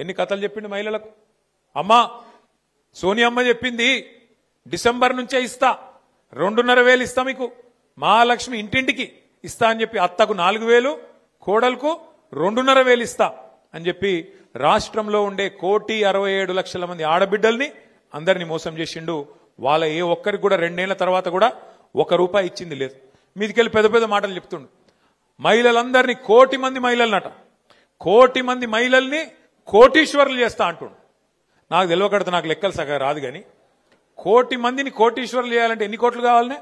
ఎన్ని కథలు చెప్పిండు మహిళలకు. అమ్మా సోనియమ్మ చెప్పింది డిసెంబర్ నుంచే ఇస్తా, 2,500 ఇస్తా, మీకు మహాలక్ష్మి ఇంటింటికి ఇస్తా అని చెప్పి అత్తకు 4,000, కోడలకు 2,500 ఇస్తా అని చెప్పి రాష్ట్రంలో ఉండే 1,67,00,000 మంది ఆడబిడ్డల్ని అందరినీ మోసం చేసిండు. వాళ్ళ ఏ ఒక్కరికి కూడా 2 ఏళ్ల తర్వాత కూడా ₹1 ఇచ్చింది లేదు. మీదికెళ్ళి పెద్ద పెద్ద మాటలు చెప్తుండు. మహిళలందరినీ 1,00,00,000 మంది మహిళలనట, 1,00,00,000 మంది మహిళల్ని కోటీశ్వరులు చేస్తా అంటుండు. నాకు తెలియకడతా, నాకు లెక్కలు సగం రాదు కానీ 1,00,00,000 మందిని కోటీశ్వరులు చేయాలంటే ఎన్ని కోట్లు కావాలనే?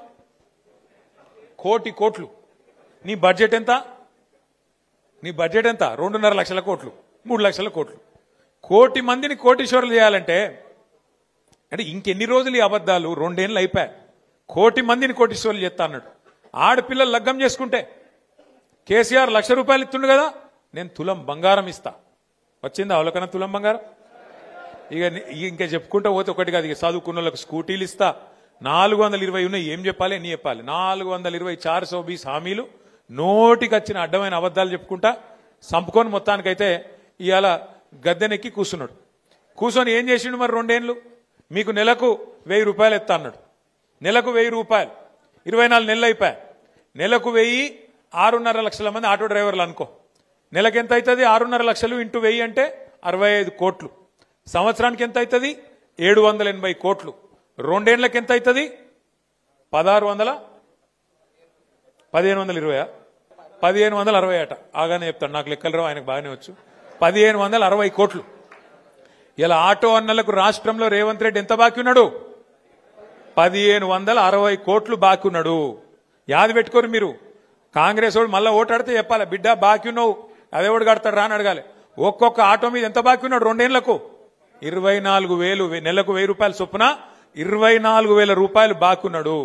1,00,00,000 కోట్లు. నీ బడ్జెట్ ఎంత? నీ బడ్జెట్ ఎంత? 2.5 లక్షల కోట్లు, 3 లక్షల కోట్లు. 1,00,00,000 మందిని కోటీశ్వరులు చేయాలంటే అంటే ఇంకెన్ని రోజులు ఈ అబద్ధాలు? 2 ఏళ్ళు అయిపోయాయి. 1,00,00,000 మందిని కోటీశ్వరులు చేస్తా అన్నాడు. ఆడపిల్లలు లగ్గం చేసుకుంటే కేసీఆర్ ₹1,00,000 ఇస్తుండు కదా, నేను తులం బంగారం ఇస్తా. వచ్చిందా అవలకన్నా తులం బంగారం? ఇంకా చెప్పుకుంటా పోతే ఒకటి కాదు. ఇక చదువుకున్న వాళ్ళకి స్కూటీలు ఇస్తా, 420 ఉన్నాయి. ఏం చెప్పాలి, ఎన్ని చెప్పాలి? 420 420 హామీలు, నోటికి వచ్చిన అడ్డమైన అబద్ధాలు చెప్పుకుంటా సంపుకొని మొత్తానికైతే ఇవాళ గద్దెనెక్కి కూర్చున్నాడు. కూర్చొని ఏం చేసిండు మరి? 2 ఏళ్ళు మీకు నెలకు ₹1,000 ఎత్తా అన్నాడు. నెలకు ₹1,000, 24 నెలలు అయిపోయాయి. నెలకు 1,000, 6.5 లక్షల మంది ఆటో డ్రైవర్లు అనుకో. నెలకు ఎంత అవుతుంది? 6.5 లక్షలు ఇంటూ 1,000 అంటే 65 కోట్లు. సంవత్సరానికి ఎంత అవుతుంది? 780 కోట్లు. 2 ఏళ్లకి ఎంత అవుతుంది? 1520 అట. ఆగానే చెప్తాడు, నాకు లెక్కలు రావు, ఆయనకు బాగానే వచ్చు. 1560 కోట్లు. ఇలా ఆటో అన్నలకు రాష్ట్రంలో రేవంత్ రెడ్డి ఎంత బాకీ ఉన్నాడు? 1560 కోట్లు బాకీ ఉన్నాడు. యాది పెట్టుకోరు మీరు. కాంగ్రెస్ వాడు మళ్ళా ఓటాడితే చెప్పాలి, బిడ్డ బాకీ ఉన్నావు, అదేవాడు కడతాడు రా అని అడగాలి. ఒక్కొక్క ఆటో మీద ఎంత బాకీ ఉన్నాడు? 2 ఏళ్లకు 24,000, నెలకు ₹1,000 చొప్పున ₹24,000 బాకీ ఉన్నాడు.